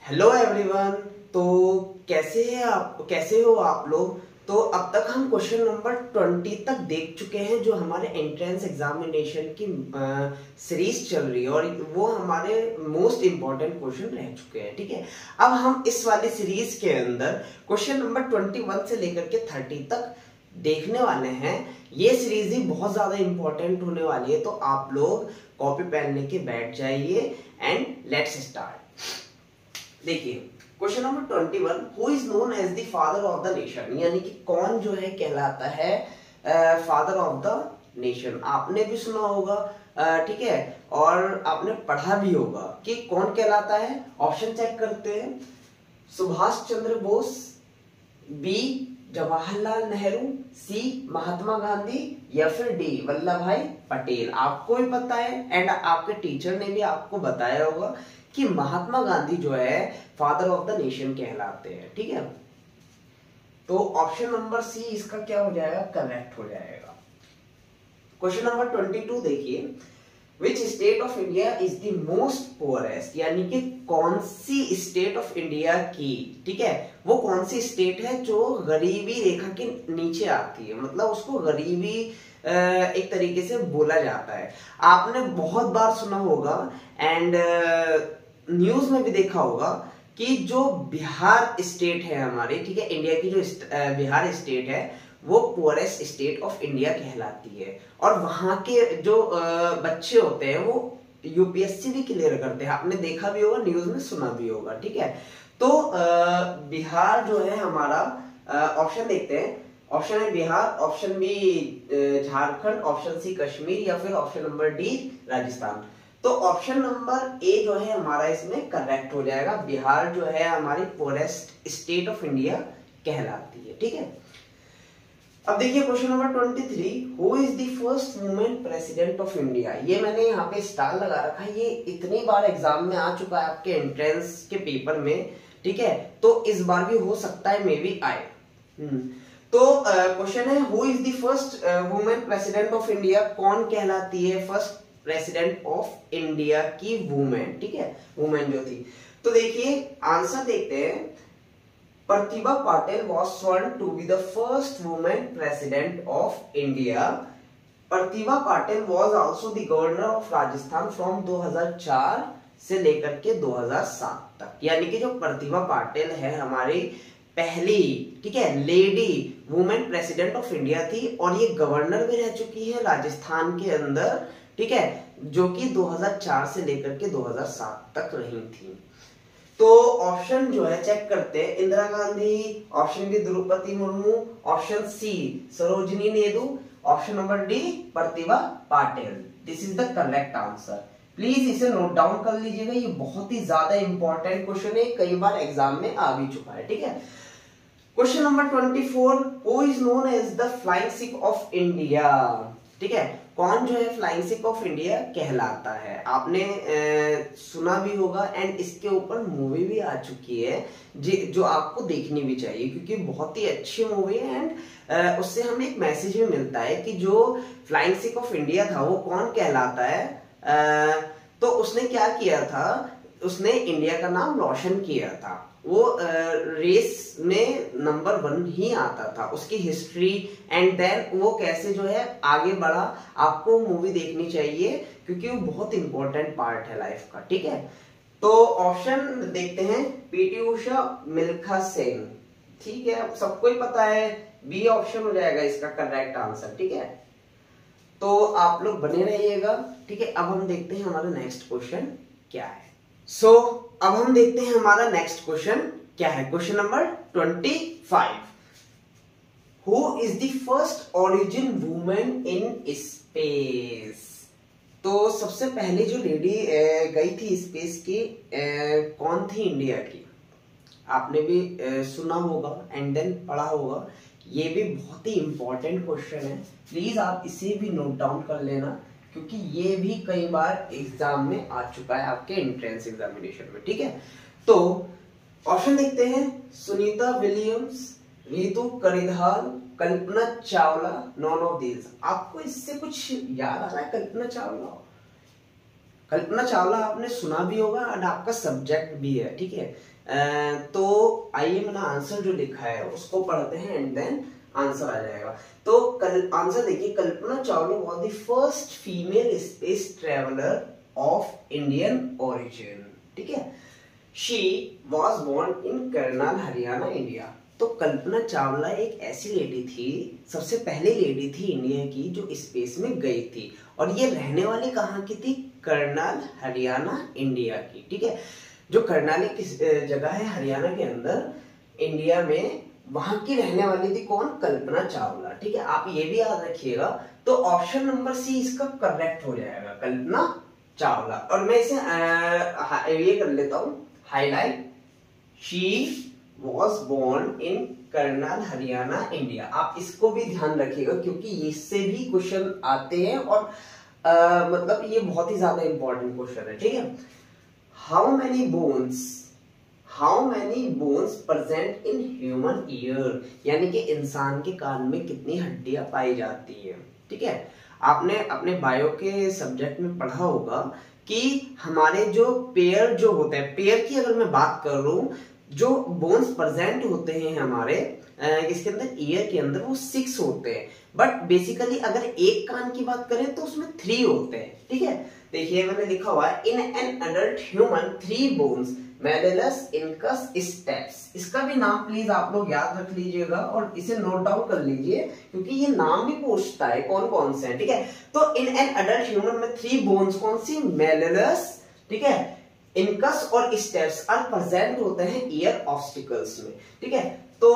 Hello everyone. तो कैसे हो आप लोग। तो अब तक हम क्वेश्चन नंबर 20 तक देख चुके हैं जो हमारे एंट्रेंस एग्जामिनेशन की सीरीज चल रही है और वो हमारे मोस्ट इंपॉर्टेंट क्वेश्चन रह चुके हैं। ठीक है, अब हम इस वाली सीरीज के अंदर क्वेश्चन नंबर 21 से लेकर के 30 तक देखने वाले हैं। ये सीरीज ही बहुत ज्यादा इंपॉर्टेंट होने वाली है, तो आप लोग कॉपी पेन लेके बैठ जाइए एंड लेट्स स्टार्ट। देखिए question number 21, who is known as the father of the nation, यानी कि कौन जो है कहलाता है फादर ऑफ द नेशन। आपने भी सुना होगा, ठीक है, और आपने पढ़ा भी होगा कि कौन कहलाता है। ऑप्शन चेक करते हैं। सुभाष चंद्र बोस, बी जवाहरलाल नेहरू, सी महात्मा गांधी, या फिर डी वल्लभ भाई पटेल। आपको भी पता है एंड आपके टीचर ने भी आपको बताया होगा कि महात्मा गांधी जो है फादर ऑफ द नेशन कहलाते हैं। ठीक है, तो ऑप्शन नंबर सी इसका क्या हो जाएगा, करेक्ट हो जाएगा। क्वेश्चन नंबर 22 देखिए, which state of India is the most poorest, यानी कि कौन सी स्टेट ऑफ इंडिया की, ठीक है, वो कौन सी स्टेट है जो गरीबी रेखा के नीचे आती है, मतलब उसको गरीबी एक तरीके से बोला जाता है। आपने बहुत बार सुना होगा एंड न्यूज में भी देखा होगा कि जो बिहार स्टेट है हमारी, ठीक है, इंडिया की जो बिहार स्टेट है वो पुअरेस्ट स्टेट ऑफ इंडिया कहलाती है। और वहां के जो बच्चे होते हैं वो यूपीएससी भी क्लियर करते हैं। आपने देखा भी होगा, न्यूज में सुना भी होगा। ठीक है, तो बिहार जो है हमारा, ऑप्शन देखते हैं। ऑप्शन है Bihar, option B Jharkhand, option C Kashmir, या फिर ऑप्शन नंबर डी राजस्थान। तो ऑप्शन नंबर ए जो है हमारा इसमें करेक्ट हो जाएगा। बिहार जो है हमारी पुअरेस्ट स्टेट ऑफ इंडिया कहलाती है। ठीक है, अब देखिए question number 23, who is the first women president of India. ये मैंने यहाँ पे स्टार लगा रखा है, ये इतनी बार एग्जाम में आ चुका है आपके एंट्रेंस के पेपर में। ठीक है, तो इस बार भी हो सकता है मे बी आए। तो क्वेश्चन है, who is the first women president of India, कौन कहलाती है फर्स्ट प्रेसिडेंट ऑफ इंडिया की वुमेन। ठीक है, वुमेन जो थी। तो देखिए आंसर देखते हैं। Pratibha Patil was sworn to be the first woman president of India. Pratibha Patil was also the governor of Rajasthan from 2004 से लेकर के 2007 तक। यानी कि जो प्रतिभा पाटिल है हमारी पहली, ठीक है, lady women president of India थी और ये गवर्नर भी रह चुकी है राजस्थान के अंदर। ठीक है, जो कि 2004 से लेकर के 2007 तक रही थी। तो ऑप्शन जो है चेक करते हैं। Indira Gandhi, option B Droupadi Murmu, option C Sarojini Nehru, option number D Pratibha Patil. This is the correct answer. Please इसे नोट डाउन कर लीजिएगा, ये बहुत ही ज्यादा इंपॉर्टेंट क्वेश्चन है, कई बार एग्जाम में आ भी चुका है। ठीक है, question number 24, who is known as the flying Sikh of India. ठीक है, कौन जो है फ्लाइंग सिख ऑफ इंडिया कहलाता है। आपने सुना भी होगा एंड इसके ऊपर मूवी भी आ चुकी है जो आपको देखनी भी चाहिए, क्योंकि बहुत ही अच्छी मूवी है एंड उससे हमें एक मैसेज भी मिलता है कि जो फ्लाइंग सिख ऑफ इंडिया था वो कौन कहलाता है। तो उसने क्या किया था, उसने इंडिया का नाम रोशन किया था। वो रेस में नंबर 1 ही आता था, उसकी हिस्ट्री एंड देन वो कैसे जो है आगे बढ़ा। आपको मूवी देखनी चाहिए क्योंकि वो बहुत इंपॉर्टेंट पार्ट है लाइफ का। ठीक है, तो ऑप्शन देखते हैं। पीटी उषा, मिल्खा सिंह। ठीक है, सबको ही पता है, बी ऑप्शन हो जाएगा इसका करेक्ट आंसर। ठीक है, तो आप लोग बने रहिएगा। ठीक है, अब हम देखते हैं हमारा नेक्स्ट क्वेश्चन क्या है। अब हम देखते हैं हमारा नेक्स्ट क्वेश्चन क्या है। Question number 25, who is the first origin women in space. तो सबसे पहले जो लेडी गई थी स्पेस की, कौन थी इंडिया की। आपने भी सुना होगा एंड देन पढ़ा होगा। ये भी बहुत ही इंपॉर्टेंट क्वेश्चन है, प्लीज आप इसे भी नोट डाउन कर लेना, क्योंकि ये भी कई बार एग्जाम में आ चुका है आपके एंट्रेंस एग्जामिनेशन में। ठीक है, तो ऑप्शन देखते हैं। Sunita Williams, Ritu Karidhal, Kalpana Chawla, non of these. आपको इससे कुछ याद आ रहा है? कल्पना चावला, कल्पना चावला आपने सुना भी होगा और आपका सब्जेक्ट भी है, ठीक है। तो आइए मैंने आंसर जो लिखा है उसको पढ़ते हैं एंड देन आंसर आ जाएगा। तो आंसर देखिए, Kalpana Chawla was the first female space traveller of Indian origin, ठीक है। She was born in Karnal, Haryana, India. तो कल्पना चावला एक ऐसी लेडी थी, सबसे पहली लेडी थी इंडिया की जो स्पेस में गई थी, और ये रहने वाली कहाँ की थी? करनाल, हरियाणा, इंडिया की, ठीक है। जो करनाल की जगह है हरियाणा के अंदर इंडिया में, वहां की रहने वाली थी कौन? कल्पना चावला, ठीक है। आप ये भी याद रखिएगा। तो ऑप्शन नंबर सी इसका करेक्ट हो जाएगा, कल्पना चावला। और मैं इसे ये कर लेता हूं highlight, she was born in Karnal, Haryana, India. आप इसको भी ध्यान रखिएगा क्योंकि इससे भी क्वेश्चन आते हैं और मतलब ये बहुत ही ज्यादा इंपॉर्टेंट क्वेश्चन है, ठीक है। How many bones present in human ear, यानी कि इंसान के कान में कितनी हड्डियां पाई जाती है, ठीक है। आपने अपने बायो के सब्जेक्ट में पढ़ा होगा कि हमारे जो पेयर जो होते हैं, पेयर की अगर मैं बात कर रहा हूं, जो बोन्स प्रेजेंट होते हैं हमारे इसके अंदर ईयर के अंदर, वो 6 होते हैं। बट बेसिकली अगर एक कान की बात करें तो उसमें 3 होते हैं, ठीक है। देखिए मैंने लिखा हुआ है, in an adult human 3 bones, malleus, incus, stapes. इसका भी नाम प्लीज आप लोग याद रख लीजिएगा और इसे नोट डाउन कर लीजिए क्योंकि ये नाम भी पूछता है कौन कौन से हैं, ठीक है। तो इन एन अडल्ट ह्यूमन में 3 बोन्स कौन सी? मैलिलस, ठीक है, इनकस और स्टेप्स आर प्रेजेंट होते हैं ईयर ऑब्स्टिकल्स में, ठीक है। तो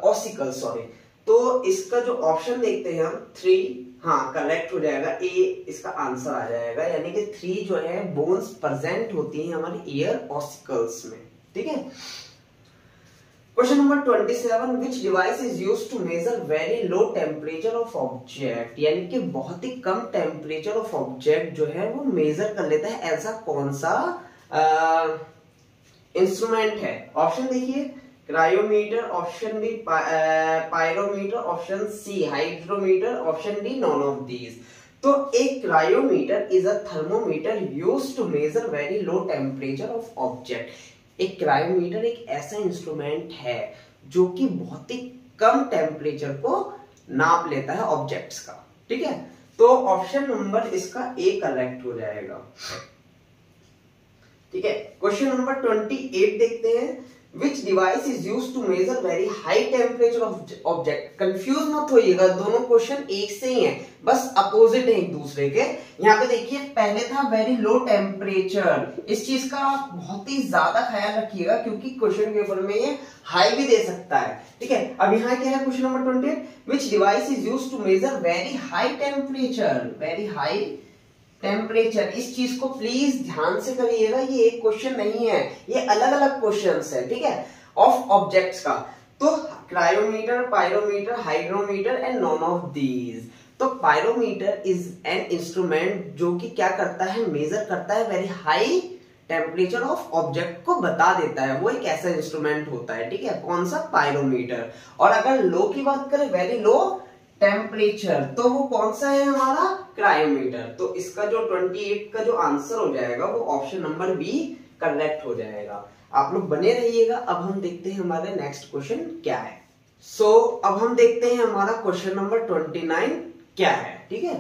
ऑसिकल, सॉरी। तो इसका जो ऑप्शन देखते हैं हम 3, हाँ करेक्ट हो जाएगा, ए इसका आंसर आ जाएगा, यानी कि 3 जो है बोन्स प्रेजेंट होती हैं हमारे ईयर ऑसिकल्स में, ठीक है। Question number 27, which device is used to measure very low temperature of object, यानी कि बहुत ही कम टेम्परेचर ऑफ ऑब्जेक्ट जो है वो मेजर कर लेता है, ऐसा कौन सा इंस्ट्रूमेंट है? ऑप्शन देखिए, cryometer, option B pyrometer, option C hydrometer, option D none of these. तो एक cryometer is a thermometer used to measure very low temperature of object. एक क्रायोमीटर एक ऐसा इंस्ट्रूमेंट है जो कि बहुत ही कम टेम्परेचर को नाप लेता है ऑब्जेक्ट्स का, ठीक है। तो ऑप्शन नंबर इसका ए करेक्ट हो जाएगा, ठीक है। क्वेश्चन नंबर 28 देखते हैं, Which device is used to measure very high temperature of object? Confuse मत होइएगा, दोनों क्वेश्चन एक से ही हैं, बस अपोजिट है एक दूसरे के। यहाँ पे देखिए पहले था वेरी लो टेम्परेचर, इस चीज का आप बहुत ही ज्यादा ख्याल रखिएगा क्योंकि क्वेश्चन पेपर में ये हाई भी दे सकता है, ठीक है। अब यहाँ क्या है question number 28, Which device is used to measure very high temperature? Very high temperature, इस चीज को प्लीज ध्यान से करिएगा, ये एक क्वेश्चन नहीं है, ये अलग अलग क्वेश्चंस है, ठीक है, ऑफ ऑब्जेक्ट्स का। तो cryometer, pyrometer, hydrometer and non of these. तो पायरोमीटर इज एन इंस्ट्रूमेंट जो कि क्या करता है? मेजर करता है very high temperature of object को बता देता है, वो एक ऐसा इंस्ट्रूमेंट होता है, ठीक है। कौन सा? पायरोमीटर। और अगर लो की बात करें, वेरी लो टेम्परेचर, तो वो कौन सा है हमारा? क्रायोमीटर। तो इसका जो 28 का जो आंसर हो जाएगा वो ऑप्शन नंबर बी करेक्ट हो जाएगा। आप लोग बने रहिएगा। अब हम देखते हैं हमारे नेक्स्ट क्वेश्चन क्या है। अब हम देखते हैं हमारा क्वेश्चन नंबर 29 क्या है, ठीक है।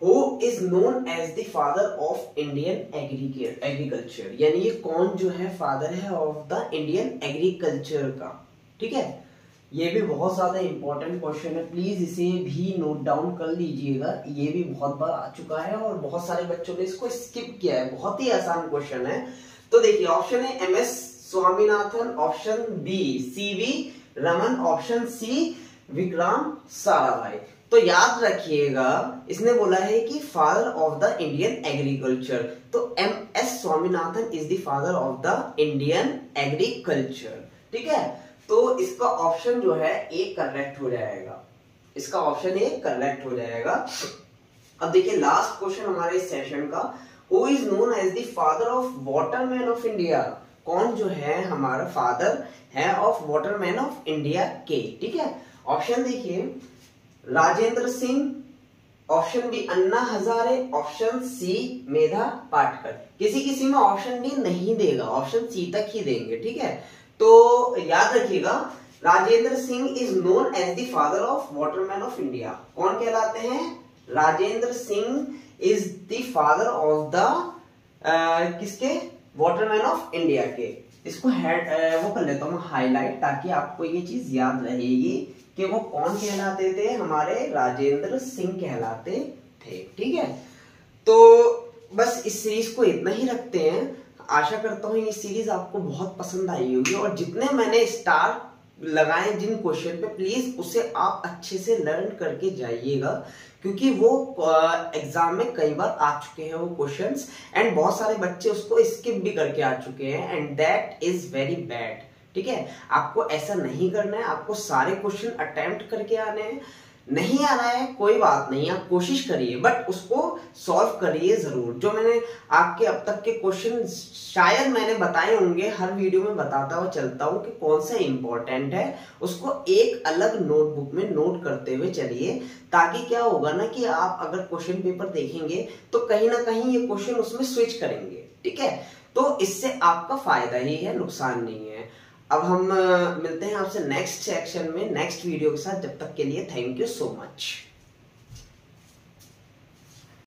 Who is known as the father of Indian agriculture? यानी ये कौन जो है फादर है ऑफ द इंडियन एग्रीकल्चर का, ठीक है। ये भी बहुत ज्यादा इंपॉर्टेंट क्वेश्चन है, प्लीज इसे भी नोट डाउन कर लीजिएगा। ये भी बहुत बार आ चुका है और बहुत सारे बच्चों ने इसको स्किप किया है, बहुत ही आसान क्वेश्चन है। तो देखिए ऑप्शन है MS Swaminathan, option B CV Raman, option C Vikram Sarabhai. तो याद रखिएगा इसने बोला है कि father of the Indian agriculture, तो M S Swaminathan is the father of the Indian agriculture, ठीक है। तो इसका ऑप्शन जो है ए करेक्ट हो जाएगा, इसका ऑप्शन ए करेक्ट हो जाएगा। अब देखिए लास्ट क्वेश्चन हमारे सेशन का, who is known as the father of waterman of India? कौन जो है हमारा फादर है ऑफ वाटरमैन ऑफ इंडिया के, ठीक है। ऑप्शन देखिए, Rajendra Singh, option B Anna Hazare, option C Medha Patkar. किसी किसी में ऑप्शन डी नहीं देगा, ऑप्शन सी तक ही देंगे, ठीक है। तो याद रखिएगा, Rajendra Singh is known as the father of waterman of India. कौन कहलाते हैं? Rajendra Singh is the father of the किसके? वाटरमैन ऑफ इंडिया के। इसको वो कर लेता हूं हाईलाइट, ताकि आपको ये चीज याद रहेगी कि वो कौन कहलाते थे, हमारे राजेंद्र सिंह कहलाते थे, ठीक है। तो बस इस सीरीज को इतना ही रखते हैं। आशा करता हूँ ये सीरीज आपको बहुत पसंद आई होगी, और जितने मैंने स्टार लगाए जिन क्वेश्चन पे, प्लीज उसे आप अच्छे से लर्न करके जाइएगा, क्योंकि वो एग्जाम में कई बार आ चुके हैं वो क्वेश्चंस, एंड बहुत सारे बच्चे उसको स्किप भी करके आ चुके हैं, and that is very bad, ठीक है। आपको ऐसा नहीं करना है, आपको सारे क्वेश्चन अटेम्प्ट करके आने हैं। नहीं आ रहा है कोई बात नहीं, आप कोशिश करिए, बट उसको सॉल्व करिए जरूर। जो मैंने आपके अब तक के क्वेश्चन शायद मैंने बताए होंगे, हर वीडियो में बताता हुआ चलता हूं कि कौन सा इंपॉर्टेंट है, उसको एक अलग नोटबुक में नोट करते हुए चलिए, ताकि क्या होगा ना कि आप अगर क्वेश्चन पेपर देखेंगे तो कहीं ना कहीं ये क्वेश्चन उसमें स्विच करेंगे, ठीक है। तो इससे आपका फायदा ही है, नुकसान नहीं है। अब हम मिलते हैं आपसे नेक्स्ट सेक्शन में, नेक्स्ट वीडियो के साथ। जब तक के लिए थैंक यू सो मच।